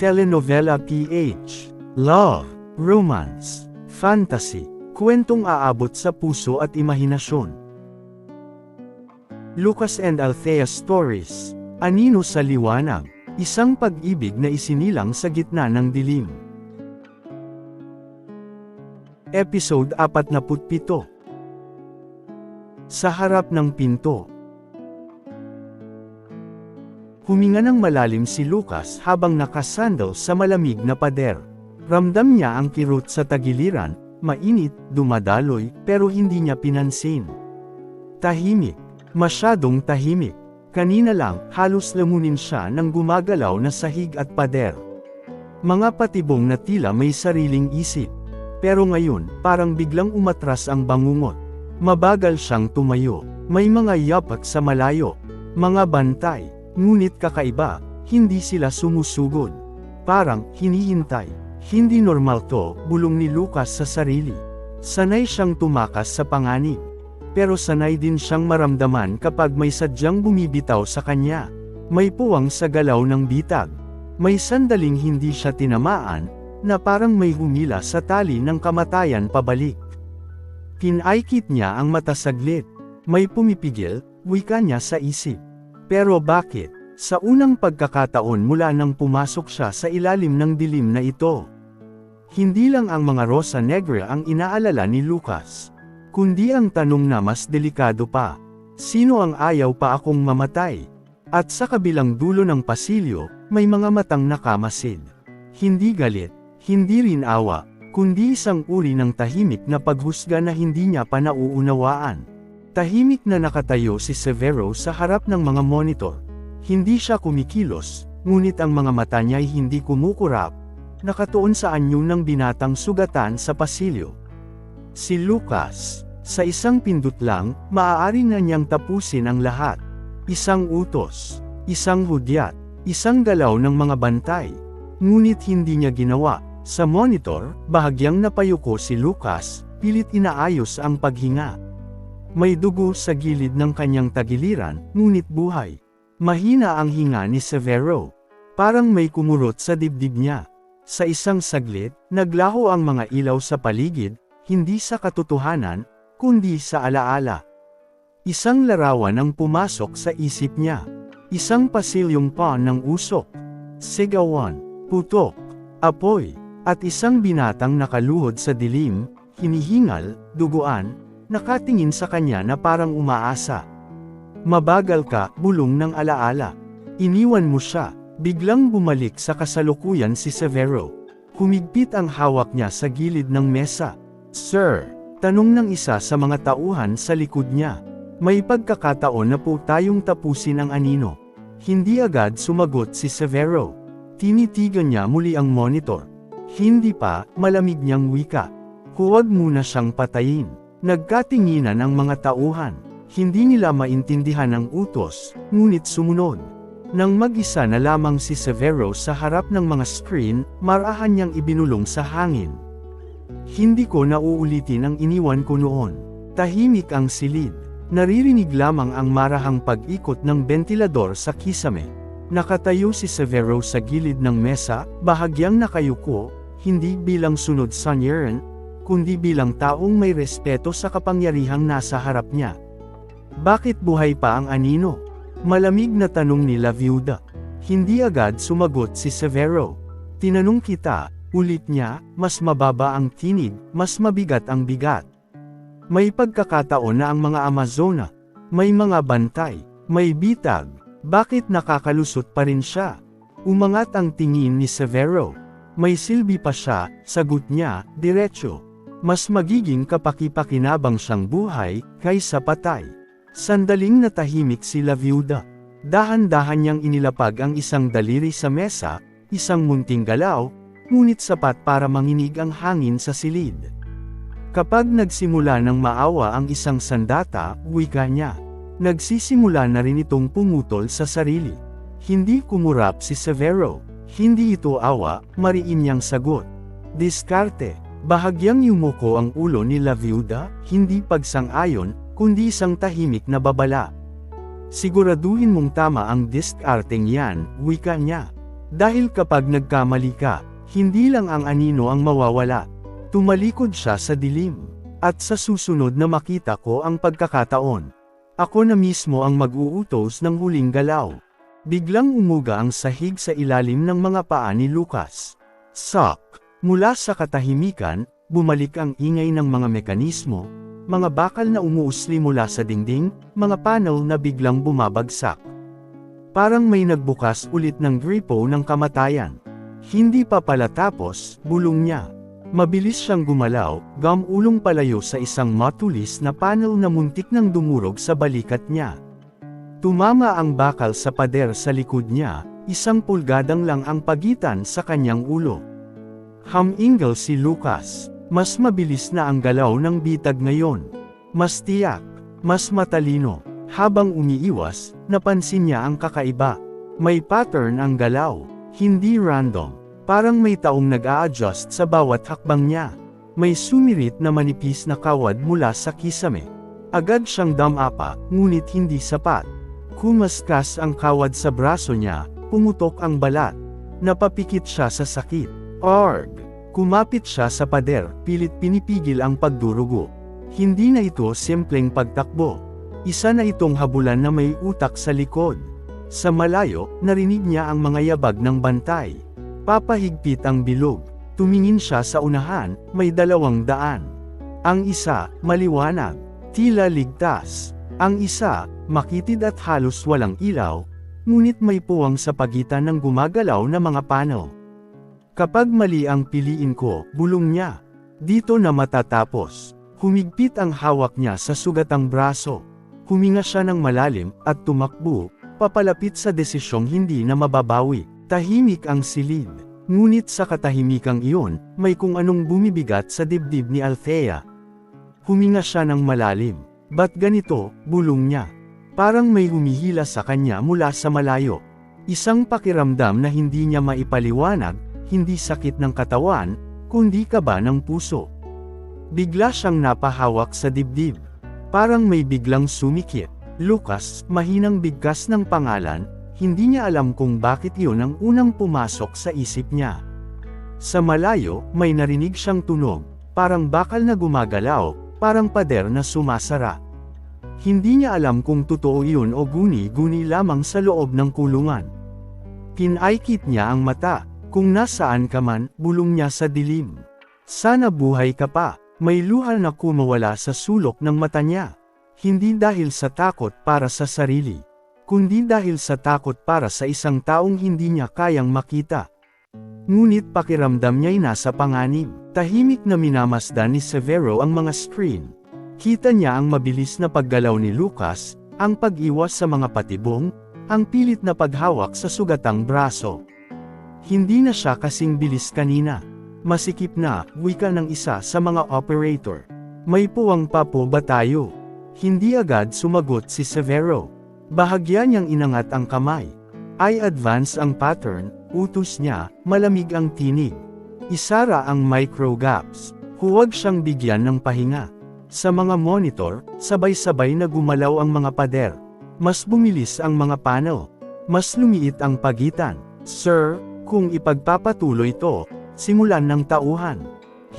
telenovela PH, love, romance, fantasy, kwentong aabot sa puso at imahinasyon. Lucas and Althea Stories, Anino sa Liwanag, isang pag-ibig na isinilang sa gitna ng dilim. Episode 47. Sa harap ng pinto. Huminga ng malalim si Lucas habang nakasandal sa malamig na pader. Ramdam niya ang kirot sa tagiliran, mainit, dumadaloy, pero hindi niya pinansin. Tahimik. Masyadong tahimik. Kanina lang, halos lamunin siya ng gumagalaw na sahig at pader. Mga patibong na tila may sariling isip. Pero ngayon, parang biglang umatras ang bangungot. Mabagal siyang tumayo. May mga yapak sa malayo. Mga bantay. Ngunit kakaiba, hindi sila sumusugod. Parang, hinihintay. Hindi normal to, bulong ni Lucas sa sarili. Sanay siyang tumakas sa panganib. Pero sanay din siyang maramdaman kapag may sadyang bumibitaw sa kanya. May puwang sa galaw ng bitag. May sandaling hindi siya tinamaan, na parang may humila sa tali ng kamatayan pabalik. Pinaikit niya ang mata saglit. May pumipigil, wika niya sa isip. Pero bakit? Sa unang pagkakataon mula nang pumasok siya sa ilalim ng dilim na ito. Hindi lang ang mga Rosa Negra ang inaalala ni Lucas. Kundi ang tanong na mas delikado pa. Sino ang ayaw pa akong mamatay? At sa kabilang dulo ng pasilyo, may mga matang nakamasid. Hindi galit, hindi rin awa, kundi isang uri ng tahimik na paghusga na hindi niya pa nauunawaan. Tahimik na nakatayo si Severo sa harap ng mga monitor. Hindi siya kumikilos, ngunit ang mga mata niya'y hindi kumukurap. Nakatuon sa anyo ng binatang sugatan sa pasilyo. Si Lucas, sa isang pindot lang, maaari na niyang tapusin ang lahat. Isang utos, isang hudyat, isang galaw ng mga bantay. Ngunit hindi niya ginawa. Sa monitor, bahagyang napayuko si Lucas, pilit inaayos ang paghinga. May dugo sa gilid ng kanyang tagiliran, ngunit buhay. Mahina ang hinga ni Severo. Parang may kumurot sa dibdib niya. Sa isang saglit, naglaho ang mga ilaw sa paligid, hindi sa katotohanan, kundi sa alaala. Isang larawan ang pumasok sa isip niya. Isang pasilyong pawn ng usok. Sigawan, putok, apoy, at isang binatang nakaluhod sa dilim, hinihingal, duguan, nakatingin sa kanya na parang umaasa. Mabagal ka, bulong ng alaala. Iniwan mo siya. Biglang bumalik sa kasalukuyan si Severo. Humigpit ang hawak niya sa gilid ng mesa. Sir, tanong ng isa sa mga tauhan sa likod niya. May pagkakataon na po tayong tapusin ang anino. Hindi agad sumagot si Severo. Tinitigan niya muli ang monitor. Hindi pa, malamig niyang wika. Huwag muna siyang patayin. Nagkatinginan ang mga tauhan. Hindi nila maintindihan ang utos, ngunit sumunod. Nang mag-isa na lamang si Severo sa harap ng mga screen, marahan niyang ibinulong sa hangin. Hindi ko nauulitin ang iniwan ko noon. Tahimik ang silid. Naririnig lamang ang marahang pag-ikot ng bentilador sa kisame. Nakatayo si Severo sa gilid ng mesa, bahagyang nakayuko, hindi bilang sunod sanyeran, kundi bilang taong may respeto sa kapangyarihang nasa harap niya. Bakit buhay pa ang anino? Malamig na tanong ni La Viuda. Hindi agad sumagot si Severo. Tinanong kita, ulit niya, mas mababa ang tinig, mas mabigat ang bigat. May pagkakataon na ang mga Amazona, may mga bantay, may bitag, bakit nakakalusot pa rin siya? Umangat ang tingin ni Severo. May silbi pa siya, sagot niya, diretso. Mas magiging kapaki-pakinabang siyang buhay, kaysa patay. Sandaling natahimik si La Viuda. Dahan-dahan niyang inilapag ang isang daliri sa mesa, isang munting galaw, ngunit sapat para manginig ang hangin sa silid. Kapag nagsimula ng maawa ang isang sandata, wika niya. Nagsisimula na rin itong pumutol sa sarili. Hindi kumurap si Severo. Hindi ito awa, mariin niyang sagot. Diskarte. Bahagyang yumuko ang ulo ni La Viuda, hindi pagsang-ayon, kundi isang tahimik na babala. Siguraduhin mong tama ang diskarteng yan, wika niya. Dahil kapag nagkamali ka, hindi lang ang anino ang mawawala. Tumalikod siya sa dilim. At sa susunod na makita ko ang pagkakataon, ako na mismo ang mag-uutos ng huling galaw. Biglang umuga ang sahig sa ilalim ng mga paa ni Lucas. Sak! Mula sa katahimikan, bumalik ang ingay ng mga mekanismo, mga bakal na umuusli mula sa dingding, mga panel na biglang bumabagsak. Parang may nagbukas ulit ng gripo ng kamatayan. Hindi pa pala tapos, bulong niya. Mabilis siyang gumalaw, gamulong palayo sa isang matulis na panel na muntik nang dumurog sa balikat niya. Tumama ang bakal sa pader sa likod niya, 1 pulgadang lang ang pagitan sa kanyang ulo. Humingal si Lucas. Mas mabilis na ang galaw ng bitag ngayon. Mas tiyak, mas matalino. Habang umiiwas, napansin niya ang kakaiba. May pattern ang galaw, hindi random. Parang may taong nag-a-adjust sa bawat hakbang niya. May sumirit na manipis na kawad mula sa kisame. Agad siyang damapa, ngunit hindi sapat. Kumaskas ang kawad sa braso niya, pumutok ang balat. Napapikit siya sa sakit. Arg! Kumapit siya sa pader, pilit pinipigil ang pagdurugo. Hindi na ito simpleng pagtakbo. Isa na itong habulan na may utak sa likod. Sa malayo, narinig niya ang mga yabag ng bantay. Papahigpit ang bilog. Tumingin siya sa unahan, may 200. Ang isa, maliwanag. Tila ligtas. Ang isa, makitid at halos walang ilaw, ngunit may puwang sa pagitan ng gumagalaw na mga panel. Kapag mali ang piliin ko, bulong niya. Dito na matatapos. Humigpit ang hawak niya sa sugatang braso. Huminga siya ng malalim, at tumakbo, papalapit sa desisyong hindi na mababawi. Tahimik ang silid. Ngunit sa katahimikang iyon, may kung anong bumibigat sa dibdib ni Althea. Huminga siya ng malalim. Ba't ganito, bulong niya. Parang may humihila sa kanya mula sa malayo. Isang pakiramdam na hindi niya maipaliwanag, hindi sakit ng katawan, kundi kaba ng puso. Bigla siyang napahawak sa dibdib. Parang may biglang sumikip. Lucas, mahinang bigkas ng pangalan, hindi niya alam kung bakit iyon ang unang pumasok sa isip niya. Sa malayo, may narinig siyang tunog, parang bakal na gumagalaw, parang pader na sumasara. Hindi niya alam kung totoo iyon o guni-guni lamang sa loob ng kulungan. Pinaikit niya ang mata. Kung nasaan ka man, bulong niya sa dilim. Sana buhay ka pa. May luha na kumawala sa sulok ng mata niya. Hindi dahil sa takot para sa sarili, kundi dahil sa takot para sa isang taong hindi niya kayang makita. Ngunit pakiramdam niya'y nasa panganib. Tahimik na minamasdan ni Severo ang mga screen. Kita niya ang mabilis na paggalaw ni Lucas, ang pag-iwas sa mga patibong, ang pilit na paghawak sa sugatang braso. Hindi na siya kasing bilis kanina. Masikip na, wika ng isa sa mga operator. May puwang pa po ba tayo? Hindi agad sumagot si Severo. Bahagya niyang inangat ang kamay. I advance ang pattern, utos niya, malamig ang tinig. Isara ang micro gaps. Huwag siyang bigyan ng pahinga. Sa mga monitor, sabay-sabay na gumalaw ang mga pader. Mas bumilis ang mga panel. Mas lumiit ang pagitan. Sir, kung ipagpapatuloy ito, simulan ng tauhan.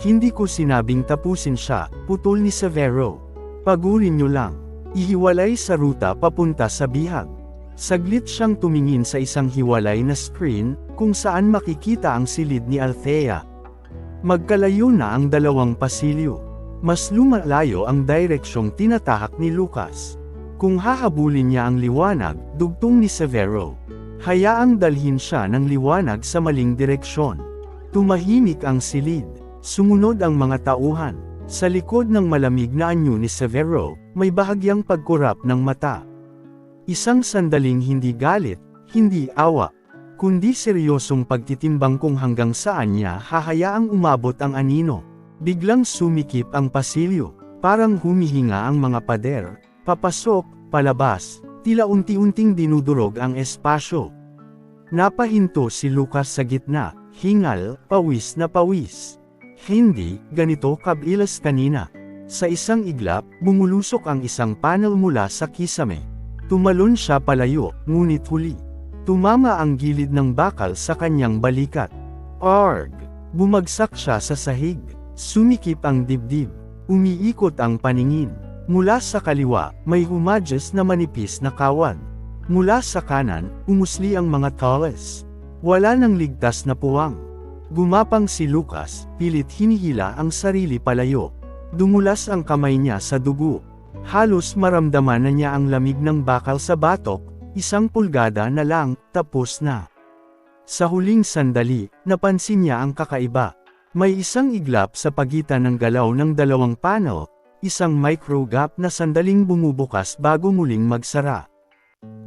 Hindi ko sinabing tapusin siya, putol ni Severo. Pagurin niyo lang. Ihiwalay sa ruta papunta sa bihag. Saglit siyang tumingin sa isang hiwalay na screen, kung saan makikita ang silid ni Althea. Magkalayo na ang 2 pasilyo. Mas lumalayo ang direksyong tinatahak ni Lucas. Kung hahabulin niya ang liwanag, dugtong ni Severo. Hayaang dalhin siya ng liwanag sa maling direksyon. Tumahimik ang silid. Sumunod ang mga tauhan. Sa likod ng malamig na anyo ni Severo, may bahagyang pagkurap ng mata. Isang sandaling hindi galit, hindi awa, kundi seryosong pagtitimbang kung hanggang saan niya hahayaang umabot ang anino. Biglang sumikip ang pasilyo. Parang humihinga ang mga pader. Papasok, palabas. Tila unti-unting dinudurog ang espasyo. Napahinto si Lucas sa gitna, hingal, pawis na pawis. Hindi, ganito kabilis kanina. Sa isang iglap, bumulusok ang isang panel mula sa kisame. Tumalon siya palayo, ngunit huli. Tumama ang gilid ng bakal sa kanyang balikat. Arg! Bumagsak siya sa sahig. Sumikip ang dibdib. Umiikot ang paningin. Mula sa kaliwa, may humadyas na manipis na kawad. Mula sa kanan, umusli ang mga tales. Wala nang ligtas na puwang. Gumapang si Lucas, pilit hinihila ang sarili palayo. Dumulas ang kamay niya sa dugo. Halos maramdaman na niya ang lamig ng bakal sa batok, 1 pulgada na lang, tapos na. Sa huling sandali, napansin niya ang kakaiba. May isang iglap sa pagitan ng galaw ng 2 panel, isang micro gap na sandaling bumubukas bago muling magsara.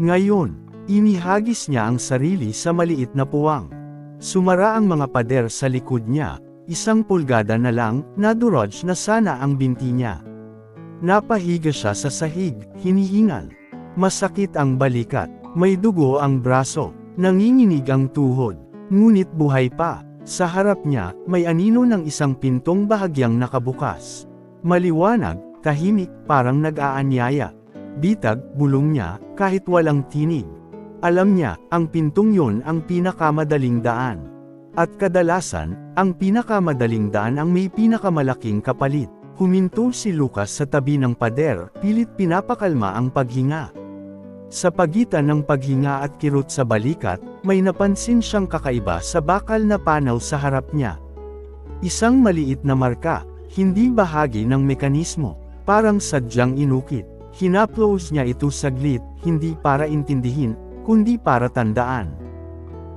Ngayon, inihagis niya ang sarili sa maliit na puwang. Sumara ang mga pader sa likod niya, 1 pulgada na lang, nadurog na sana ang binti niya. Napahiga siya sa sahig, hinihingal. Masakit ang balikat, may dugo ang braso, nanginginig ang tuhod, ngunit buhay pa. Sa harap niya, may anino ng isang pintong bahagyang nakabukas. Maliwanag, tahimik, parang nag-aanyaya. Bitag, bulong niya, kahit walang tinig. Alam niya, ang pintong yun ang pinakamadaling daan. At kadalasan, ang pinakamadaling daan ang may pinakamalaking kapalit. Huminto si Lucas sa tabi ng pader, pilit pinapakalma ang paghinga. Sa pagitan ng paghinga at kirot sa balikat, may napansin siyang kakaiba sa bakal na panel sa harap niya. Isang maliit na marka, hindi bahagi ng mekanismo, parang sadyang inukit. Hinaplos niya ito saglit, hindi para intindihin, kundi para tandaan.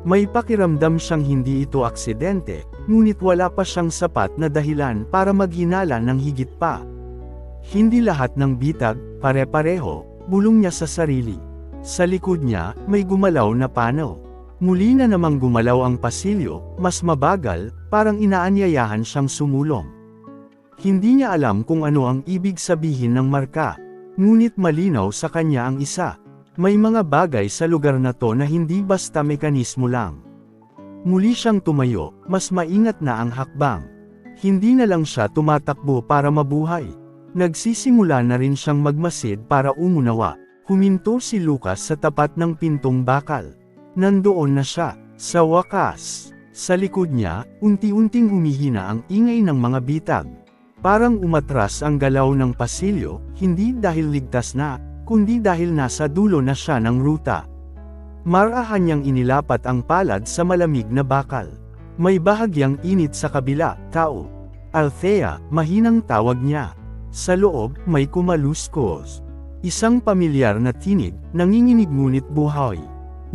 May pakiramdam siyang hindi ito aksidente, ngunit wala pa siyang sapat na dahilan para maghinala ng higit pa. Hindi lahat ng bitag, pare-pareho, bulong niya sa sarili. Sa likod niya, may gumalaw na panel. Muli na namang gumalaw ang pasilyo, mas mabagal, parang inaanyayahan siyang sumulong. Hindi niya alam kung ano ang ibig sabihin ng marka. Ngunit malinaw sa kanya ang isa. May mga bagay sa lugar na to na hindi basta mekanismo lang. Muli siyang tumayo, mas maingat na ang hakbang. Hindi na lang siya tumatakbo para mabuhay. Nagsisimula na rin siyang magmasid para umunawa. Huminto si Lucas sa tapat ng pintong bakal. Nandoon na siya, sa wakas. Sa likod niya, unti-unting humihina ang ingay ng mga bitag. Parang umatras ang galaw ng pasilyo, hindi dahil ligtas na, kundi dahil nasa dulo na siya ng ruta. Marahan niyang inilapat ang palad sa malamig na bakal. May bahagyang init sa kabila, tao. Althea, mahinang tawag niya. Sa loob, may kumaluskos. Isang pamilyar na tinig, nanginginig ngunit buhay.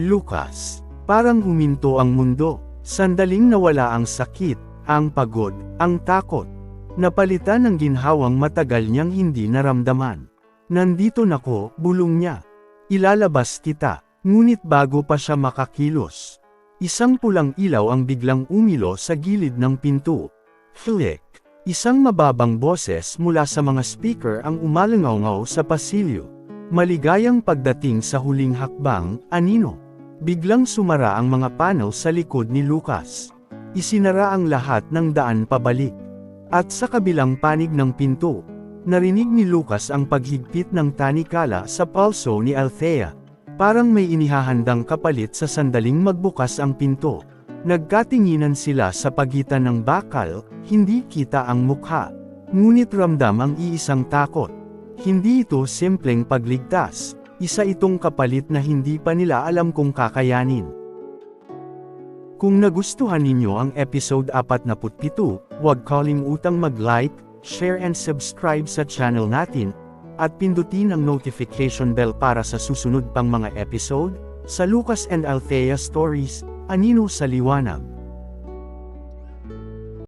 Lucas. Parang huminto ang mundo. Sandaling nawala ang sakit, ang pagod, ang takot. Napalitan ng ginhawang matagal niyang hindi naramdaman. Nandito na ko, bulong niya. Ilalabas kita. Ngunit bago pa siya makakilos, isang pulang ilaw ang biglang umilo sa gilid ng pinto. Flick. Isang mababang boses mula sa mga speaker ang umalangaw sa pasilyo. Maligayang pagdating sa huling hakbang, anino. Biglang sumara ang mga panel sa likod ni Lucas. Isinara ang lahat ng daan pabalik. At sa kabilang panig ng pinto, narinig ni Lucas ang paghigpit ng tanikala sa palso ni Althea. Parang may inihahandang kapalit sa sandaling magbukas ang pinto. Nagkatinginan sila sa pagitan ng bakal, hindi kita ang mukha. Ngunit ramdam ang iisang takot. Hindi ito simpleng pagligtas, isa itong kapalit na hindi pa nila alam kung kakayanin. Kung nagustuhan ninyo ang episode 47, huwag kalimutang mag-like, share and subscribe sa channel natin, at pindutin ang notification bell para sa susunod pang mga episode, sa Lucas and Althea Stories, Anino sa Liwanag.